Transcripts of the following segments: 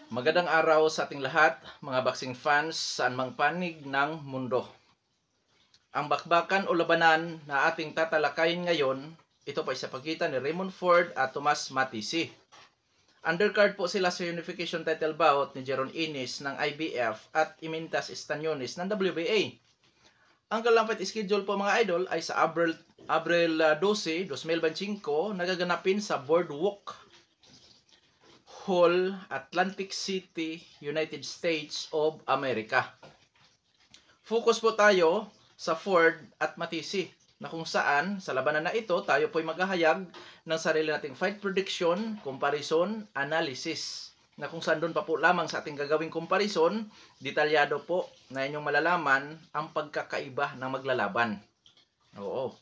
Magandang araw sa ating lahat, mga boxing fans saan mang panig ng mundo. Ang bakbakan o labanan na ating tatalakayin ngayon, ito pa sa pagitan ni Raymond Ford at Tomas Matisi. Undercard po sila sa unification title bout ni Jeron Ines ng IBF at Imintas Estanyones ng WBA. Ang kanilang fight schedule po mga idol ay sa Abril 12, 2025 nagaganapin sa Boardwalk Hall, Atlantic City, United States of America. Focus po tayo sa Ford at Matisi na kung saan sa labanan na ito tayo po'y maghahayag ng sarili nating fight prediction, comparison, analysis na kung saan doon pa po lamang sa ating gagawing comparison, detalyado po na inyong malalaman ang pagkakaiba ng maglalaban. Oo.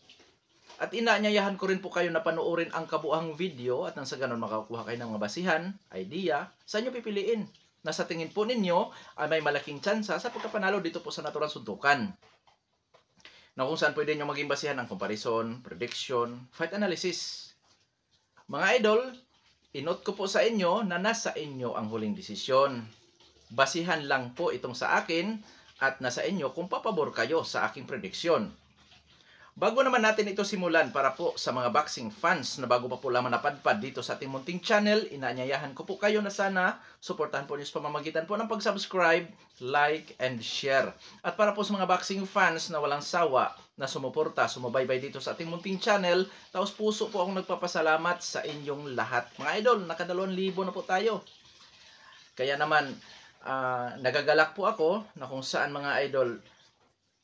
At inaanyayahan ko rin po kayo na panoorin ang kabuuang video at nang sa ganun makakuha kayo ng mga basihan, idea, sa inyo pipiliin na sa tingin po ninyo ay may malaking tsansa sa pagkapanalo dito po sa naturang suntukan. Na kung saan pwede nyo maging basihan ng comparison, prediction, fight analysis. Mga idol, inote ko po sa inyo na nasa inyo ang huling desisyon. Basihan lang po itong sa akin at nasa inyo kung papabor kayo sa aking prediksyon. Bago naman natin ito simulan para po sa mga boxing fans na bago pa po lamang napadpad dito sa ating munting channel, inaanyayahan ko po kayo na sana suportahan po niyo sa pamamagitan po ng pag-subscribe, like, and share. At para po sa mga boxing fans na walang sawa na sumuporta, sumubaybay dito sa ating munting channel, taos puso po akong nagpapasalamat sa inyong lahat. Mga idol, naka 2,000 na po tayo. Kaya naman, nagagalak po ako na kung saan mga idol,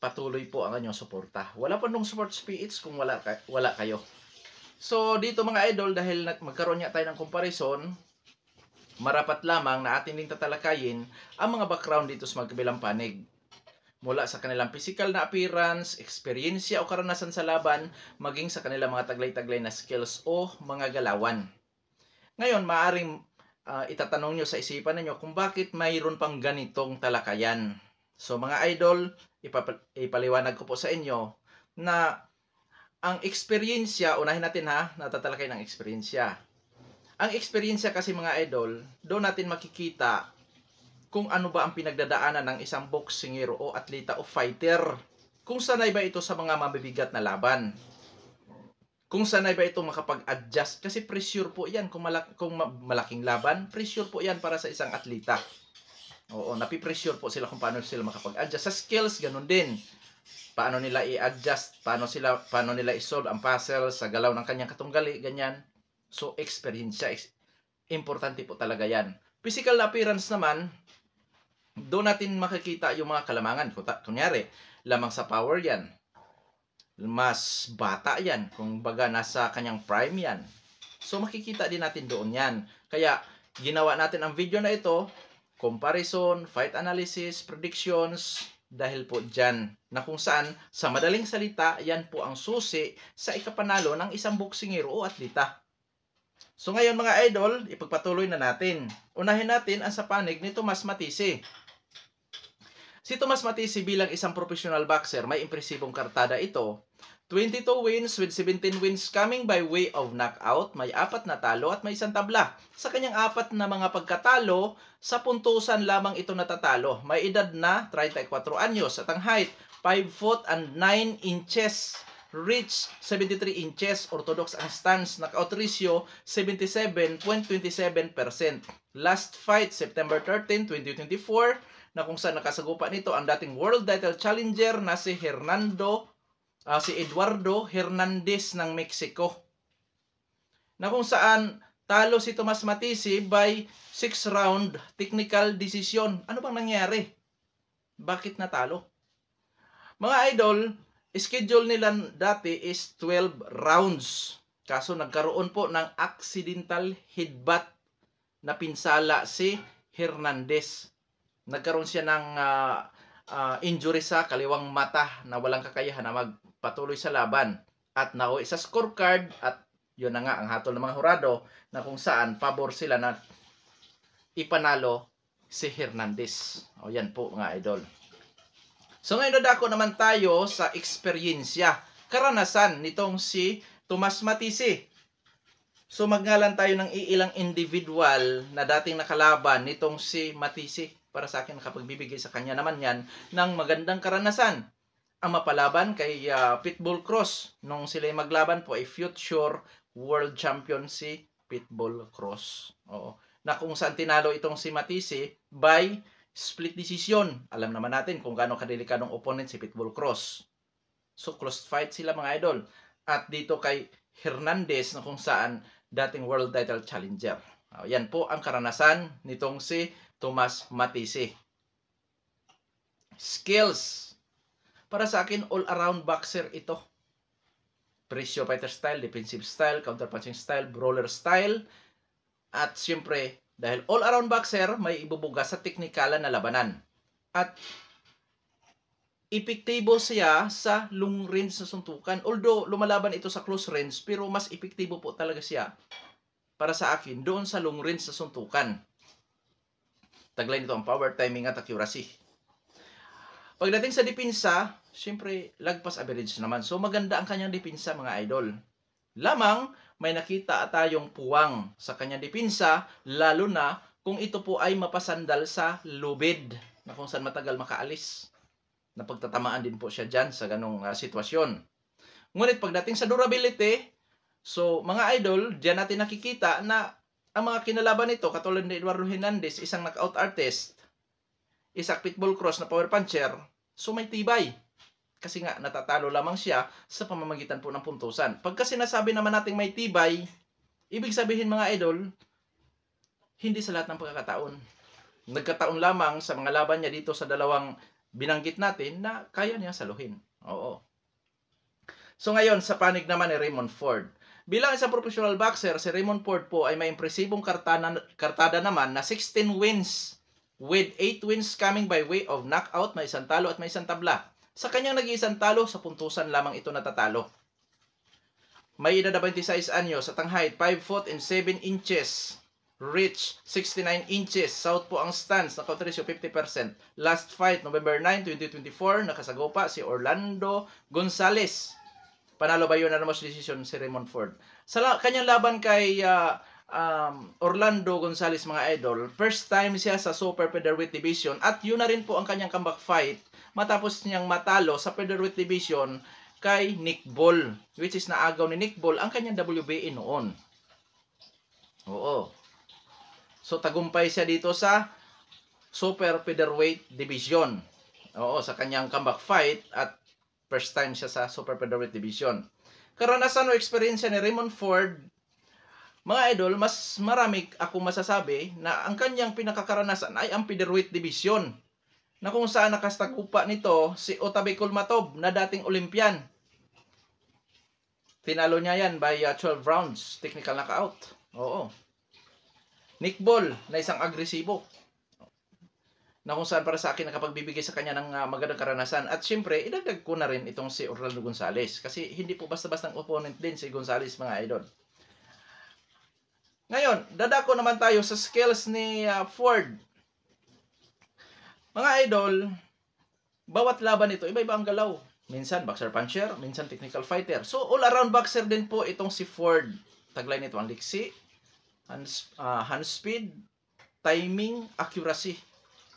patuloy po ang inyong suporta. Wala pa nung support PH kung wala kayo. So, dito mga idol, dahil magkaroon niya tayo ng comparison, marapat lamang na atin din tatalakayin ang mga background dito sa magkabilang panig. Mula sa kanilang physical na appearance, eksperyensya o karanasan sa laban, maging sa kanilang mga taglay-taglay na skills o mga galawan. Ngayon, maaaring itatanong nyo sa isipan ninyo kung bakit mayroon pang ganitong talakayan. So mga idol, ipaliwanag ko po sa inyo na ang eksperyensya, unahin natin natatalakay ng eksperyensya. Ang eksperyensya kasi mga idol, doon natin makikita kung ano ba ang pinagdadaanan ng isang boksingero o atleta o fighter. Kung sanay ba ito sa mga mabibigat na laban. Kung sanay ba ito makapag-adjust. Kasi pressure po yan. Kung malaking laban, pressure po yan para sa isang atleta. Oo, napipressure po sila kung paano sila makapag-adjust. Sa skills, ganun din. Paano nila i-adjust, paano nila i-solve ang puzzle sa galaw ng kanyang katunggali, ganyan. So, experience siya. Importante po talaga yan. Physical appearance naman, doon natin makikita yung mga kalamangan. Kunyari, lamang sa power yan. Mas bata yan. Kung baga, nasa kanyang prime yan. So, makikita din natin doon yan. Kaya, ginawa natin ang video na ito, comparison, fight analysis, predictions, dahil po dyan na kung saan, sa madaling salita, yan po ang susi sa ikapanalo ng isang boksingero o atleta. So ngayon mga idol, ipagpatuloy na natin. Unahin natin ang sa panig ni Tomas Matisi. Si Tomas Matisi bilang isang professional boxer, may impresibong kartada ito. 22 wins with 17 wins coming by way of knockout, may 4 na talo at may 1 tabla. Sa kanyang 4 na mga pagkatalo, sa puntusan lamang ito natatalo. May edad na 34 anyos at ang height 5 foot and 9 inches. Reach 73 inches. Orthodox ang stance. Knockout ratio 77.27%. Last fight September 13, 2024 na kung saan nakasagupa nito ang dating world title challenger na si Eduardo Hernandez ng Mexico. Na kung saan talo si Tomas Matisi by 6 round technical decision. Ano bang nangyari? Bakit natalo? Mga idol, schedule nila dati is 12 rounds. Kaso nagkaroon po ng accidental headbutt na pinsala si Hernandez. Nagkaroon siya ng injury sa kaliwang mata na walang kakayahan na magpatuloy sa laban at nauwi sa scorecard at yun na nga ang hatol ng mga hurado na kung saan pabor sila na ipanalo si Hernandez. O yan po mga idol. So ngayon dadako naman tayo sa eksperyensya, karanasan nitong si Tomas Matisi. So magngalan tayo ng iilang individual na dating nakalaban nitong si Matisi. Para sa akin, nakapagbibigay sa kanya naman yan ng magandang karanasan. Ang mapalaban kay Pitbull Cross. Nung sila maglaban po ay future world champion si Pitbull Cross. Oo. Na kung saan tinalo itong si Matisi by split decision. Alam naman natin kung gaano kadelikadong opponent si Pitbull Cross. So close fight sila mga idol. At dito kay Hernandez na kung saan dating world title challenger. Yan po ang karanasan nitong si Tomas Matisi. Skills. Para sa akin, all-around boxer ito. Presyo fighter style, defensive style, counter-punching style, brawler style. At siyempre, dahil all-around boxer, may ibubuga sa teknikalan na labanan. At epektibo siya sa long range na suntukan. Although lumalaban ito sa close range, pero mas epektibo po talaga siya para sa akin doon sa long range na suntukan. Taglay nito ang power, timing at accuracy. Pagdating sa depensa, siyempre lagpas average naman. So maganda ang kanyang depensa mga idol. Lamang may nakita tayong puwang sa kanyang depensa, lalo na kung ito po ay mapasandal sa lubid na kung saan matagal makaalis. Napagtatamaan din po siya dyan sa ganong sitwasyon. Ngunit pagdating sa durability, so mga idol, dyan natin nakikita na ang mga kinalaban nito, katulad ni Eduardo Hernandez, isang knockout artist, isang Pitbull Cross na power puncher, so may tibay. Kasi nga, natatalo lamang siya sa pamamagitan po ng puntusan. Pagka sinasabi naman natin may tibay, ibig sabihin mga idol, hindi sa lahat ng pagkakataon. Nagkataon lamang sa mga laban niya dito sa dalawang binanggit natin na kaya niya saluhin. Oo. So ngayon, sa panig naman ni Raymond Ford. Bilang isang professional boxer, si Raymond Ford po ay may impresibong kartada naman na 16 wins with 8 wins coming by way of knockout, may isang talo at may isang tabla. Sa kanyang nag-iisang talo, sa puntusan lamang ito natatalo. May edad na 26 anyos at ang height 5 foot and 7 inches. Reach 69 inches. South po ang stance, knockout ratio 50%. Last fight, November 9, 2024, nakasagopa si Orlando Gonzalez. Panalo ba yun na most decision si Raymond Ford? Sa kanyang laban kay Orlando Gonzalez mga idol, first time siya sa super featherweight division at yun na rin po ang kanyang comeback fight matapos niyang matalo sa featherweight division kay Nick Ball, which is naagaw ni Nick Ball ang kanyang WBA noon. Oo. So, tagumpay siya dito sa super featherweight division. Oo, sa kanyang comeback fight at first time siya sa super featherweight division. Karanasan o experience ni Raymond Ford, mga idol, mas marami ako masasabi na ang kanyang pinakakaranasan ay ang featherweight division. Na kung saan nakastagupa nito si Otabe Kulmatov na dating Olympian. Tinalo niya yan by 12 rounds, technical knockout. Oo. Nick Ball na isang agresibo na kung saan para sa akin nakapagbibigay sa kanya ng magandang karanasan. At syempre, idagdag ko na rin itong si Orlando Gonzalez kasi hindi po basta-basta ng opponent din si Gonzalez mga idol. Ngayon, dadako naman tayo sa skills ni Ford. Mga idol, bawat laban ito, iba-iba ang galaw. Minsan boxer puncher, minsan technical fighter. So all-around boxer din po itong si Ford. Taglay nito ang liksi, hand speed, timing, accuracy.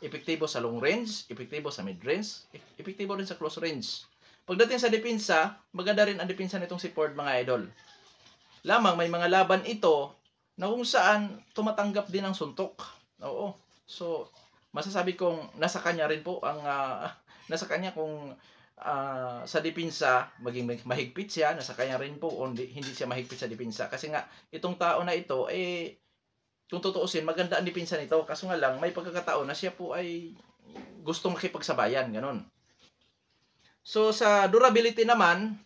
Epektibo sa long range, epektibo sa mid range, epektibo rin sa close range. Pagdating sa depensa, maganda rin ang depensa nitong si Ford mga idol. Lamang may mga laban ito na kung saan tumatanggap din ng suntok. Oo. So masasabi kong nasa kanya rin po ang nasa kanya kung sa depensa maging mahigpit siya, nasa kanya rin po hindi siya mahigpit sa depensa kasi nga itong tao na ito kung tutuusin maganda ang depensa nito kaso nga lang may pagkakataon na siya po ay gustong makipagsabayan ganun. So sa durability naman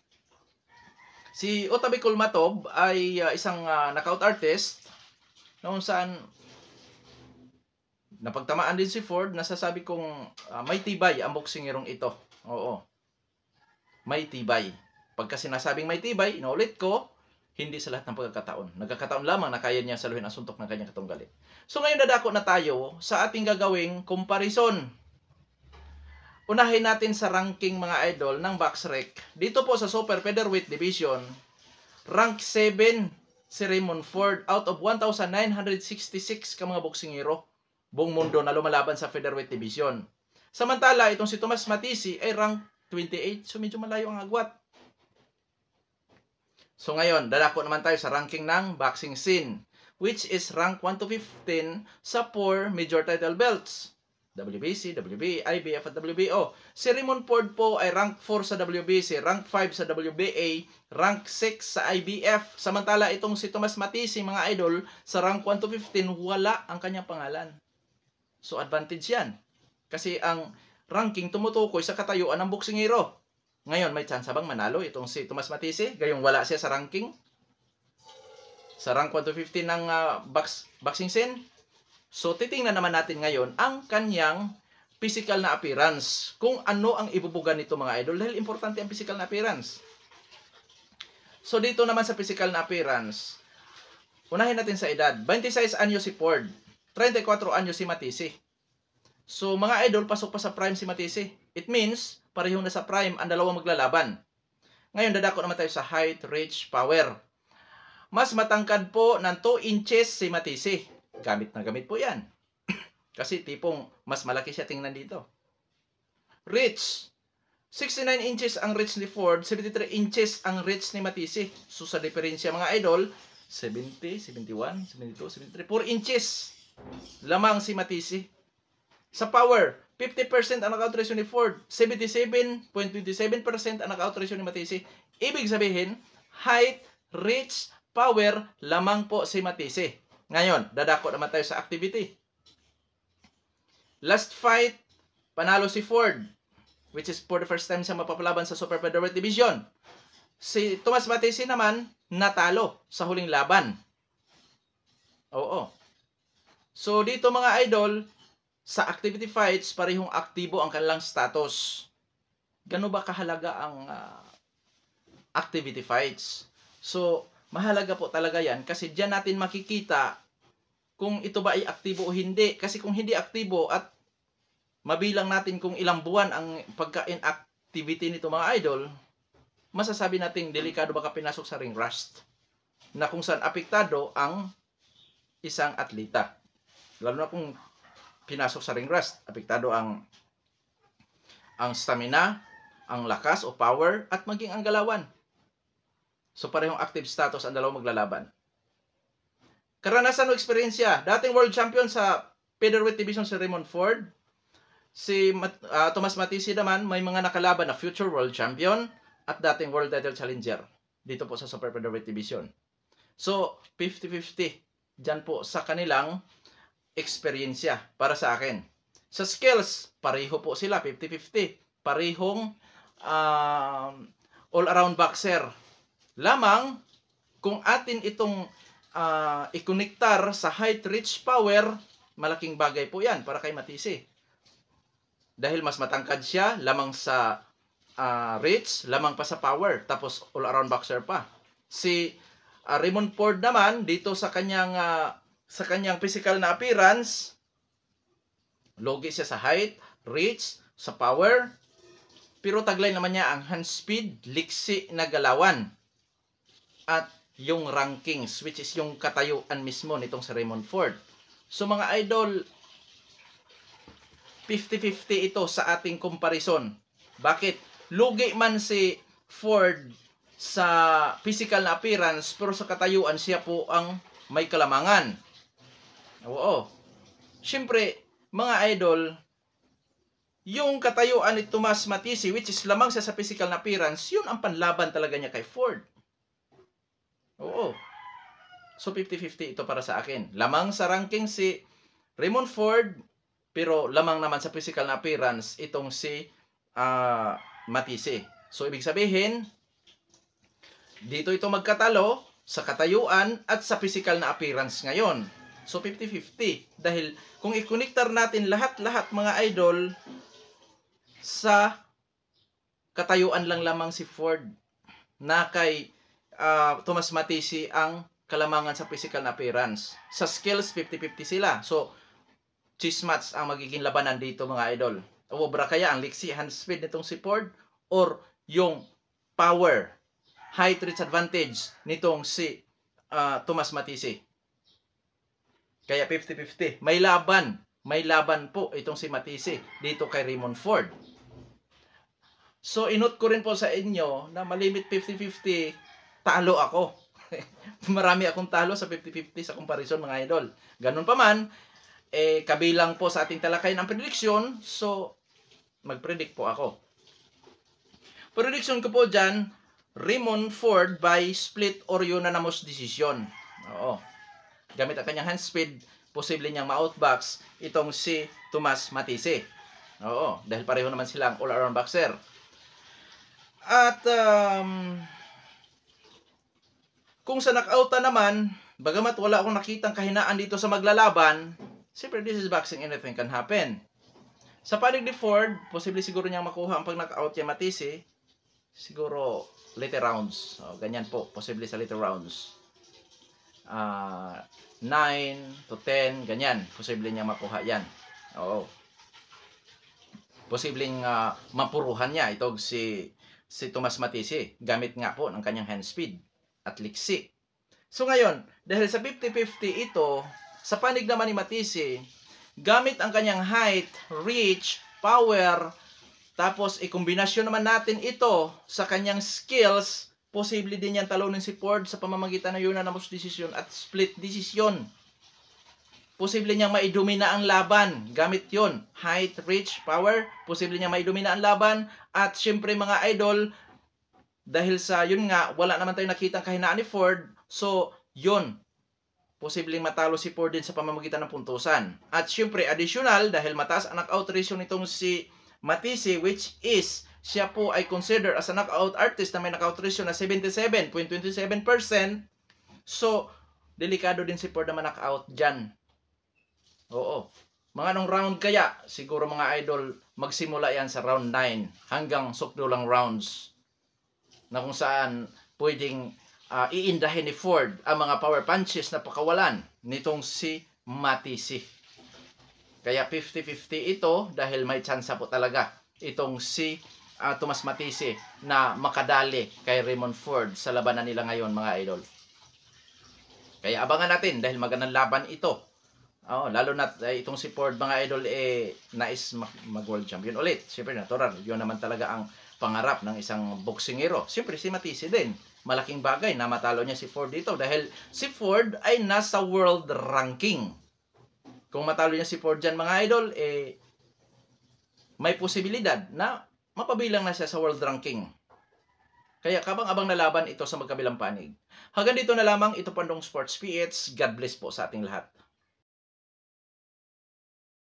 si Otabe Kulmatov ay isang knockout artist na kung saan napagtamaan din si Ford, nasasabi kong may tibay ang boksingerong ito. Oo. May tibay. Pagka sinasabing may tibay, inuulit ko, hindi sa lahat ng pagkakataon. Nagkakataon lamang na kaya niya saluhin ang suntok ng kanyang katunggali. So ngayon dadako na tayo sa ating gagawing comparison. Unahin natin sa ranking mga idol ng BoxRec. Dito po sa Super Featherweight Division, rank 7 si Raymond Ford out of 1,966 ka mga boksingero buong mundo na lumalaban sa featherweight division. Samantala, itong si Tomas Matisi ay rank 28, so medyo malayo ang agwat. So ngayon, dadako naman tayo sa ranking ng boxing scene, which is rank 1 to 15 sa 4 major title belts. WBC, WBA, IBF at WBO. Si Raymond Ford po ay rank 4 sa WBC, rank 5 sa WBA, rank 6 sa IBF. Samantala itong si Tomas Matisi, mga idol, sa rank 1 to 15, wala ang kanyang pangalan. So advantage yan. Kasi ang ranking tumutukoy sa katayuan ng boksingero. Ngayon, may chance bang manalo itong si Tomas Matisi? Gayong wala siya sa ranking? Sa rank 1 to 15 ng boxing scene? So, titingnan naman natin ngayon ang kanyang physical na appearance. Kung ano ang ibubuga nito mga idol. Dahil importante ang physical na appearance. So, dito naman sa physical na appearance, unahin natin sa edad. 26 anyo si Ford. 34 anyo si Matisi. So, mga idol, pasok pa sa prime si Matisi. It means, parehong nasa prime ang dalawang maglalaban. Ngayon, dadako naman tayo sa height, reach, power. Mas matangkad po ng 2 inches si Matisi. Gamit na gamit po yan. Kasi tipong mas malaki siya tingnan dito. Reach. 69 inches ang reach ni Ford. 73 inches ang reach ni Matisi. So sa diferensya mga idol, 70, 71, 72, 73. 4 inches lamang si Matisi. Sa power, 50% ang knockout ratio ni Ford. 77.27% ang knockout ratio ni Matisi. Ibig sabihin, height, reach, power, lamang po si Matisi. Ngayon, dadako naman tayo sa activity. Last fight, panalo si Ford, which is for the first time siya mapapalaban sa Super Featherweight Division. Si Tomas Matisi naman, natalo sa huling laban. Oo. So, dito mga idol, sa activity fights, parehong aktibo ang kanilang status. Gano ba kahalaga ang activity fights? So, mahalaga po talaga yan kasi diyan natin makikita kung ito ba ay aktibo o hindi. Kasi kung hindi aktibo at mabilang natin kung ilang buwan ang pagka-inactivity nito mga idol, masasabi natin delikado baka pinasok sa ring rust na kung saan apektado ang isang atleta. Lalo na kung pinasok sa ring rust, apektado ang stamina, ang lakas o power at maging ang galawan. So parehong active status ang dalawang maglalaban. Karanasan o eksperyensya. Dating world champion sa featherweight division si Raymond Ford. Si Tomas Matisi naman may mga nakalaban na future world champion at dating world title challenger dito po sa super featherweight division. So 50-50 dyan po sa kanilang eksperyensya para sa akin. Sa skills, pareho po sila 50-50. Parehong all-around boxer. Lamang, kung atin itong i-connectar sa height, reach, power, malaking bagay po yan para kay Matisi. Dahil mas matangkad siya, lamang sa reach, lamang pa sa power, tapos all-around boxer pa. Si Raymond Ford naman, dito sa kanyang physical na appearance, logi siya sa height, reach, sa power, pero taglay naman niya ang hand speed, liksi na galawan. At yung rankings, which is yung katayuan mismo nitong si Raymond Ford. So mga idol, 50-50 ito sa ating comparison. Bakit? Lugi man si Ford sa physical na appearance, pero sa katayuan siya po ang may kalamangan. Oo. Siyempre, mga idol, yung katayuan ni Tomas Matisi, which is lamang siya sa physical na appearance, yun ang panlaban talaga niya kay Ford. Oo. So 50-50 ito para sa akin. Lamang sa ranking si Raymond Ford, pero lamang naman sa physical na appearance itong si Matisi. So ibig sabihin, dito ito magkatalo sa katayuan at sa physical na appearance ngayon. So 50-50. Dahil kung i-connectar natin lahat-lahat mga idol, sa katayuan lang lamang si Ford na kay Tomas Matisi ang kalamangan sa physical na appearance. Sa skills, 50-50 sila. So, chess match ang magiging labanan dito mga idol. O bra kaya ang liksi hand speed nitong si Ford or yung power, height reach advantage nitong si Tomas Matisi. Kaya 50-50. May laban. May laban po itong si Matisi dito kay Raymond Ford. So, inut ko rin po sa inyo na malimit 50-50, talo ako. Marami akong talo sa 50-50 sa comparison, mga idol. Ganun pa man, kabilang po sa ating talakayan ang prediction, so, mag-predict po ako. Prediction ko po dyan, Raymond Ford by split or unanimous decision. Oo. Gamit ang kanyang hand speed, posible niyang ma-outbox itong si Tomas Matisi. Oo, dahil pareho naman silang all-around boxer. At kung sa knockouta naman, bagamat wala akong nakitang kahinaan dito sa maglalaban, siyempre this is boxing, anything can happen. Sa panig ni Ford, posible siguro niyang makuha ang pag-knockout niya Matisi, siguro later rounds. Ganyan po, posible sa later rounds. 9 to 10, ganyan. Posible niya makuha yan. Oo. Posibleng mapuruhan niya itong si Tomas Matisi. Gamit nga po ng kanyang hand speed at liksi. So ngayon, dahil sa 50-50 ito, sa panig naman ni Matisi, gamit ang kanyang height, reach, power, tapos ikombinasyon naman natin ito sa kanyang skills, posible din yan talunin si Ford sa pamamagitan ng unanimous decision at split decision. Posible niyang maidomina ang laban. Gamit yon, height, reach, power. Posible niyang maidomina ang laban. At syempre mga idol, dahil sa yun nga, wala naman tayong nakitang kahinaan ni Ford. So, yun. Posibleng matalo si Ford din sa pamamagitan ng puntusan. At syempre, additional, dahil mataas ang knockout ratio nitong si Matisi, which is, siya po ay considered as a knockout artist na may knockout ratio na 77.27%. So, delikado din si Ford na ma-knockout dyan. Oo. Mga anong round kaya? Siguro mga idol, magsimula yan sa round 9 hanggang sukdulang rounds na kung saan pwedeng iindahin ni Ford ang mga power punches na pakawalan nitong si Matisi. Kaya 50-50 ito dahil may tsansa po talaga itong si Tomas Matisi na makadali kay Raymond Ford sa labanan nila ngayon, mga idol. Kaya abangan natin dahil magandang laban ito. Lalo na itong si Ford, mga idol, nais mag-world champion ulit. Siyempre, natural. Yun naman talaga ang pangarap ng isang boksingero. Siyempre, si Matisi din. Malaking bagay na matalo niya si Ford dito dahil si Ford ay nasa world ranking. Kung matalo niya si Ford dyan, mga idol, may posibilidad na mapabilang na siya sa world ranking. Kaya kabang-abang na laban ito sa magkabilang panig. Hanggang dito na lamang, ito Pandong Sports PH. God bless po sa ating lahat.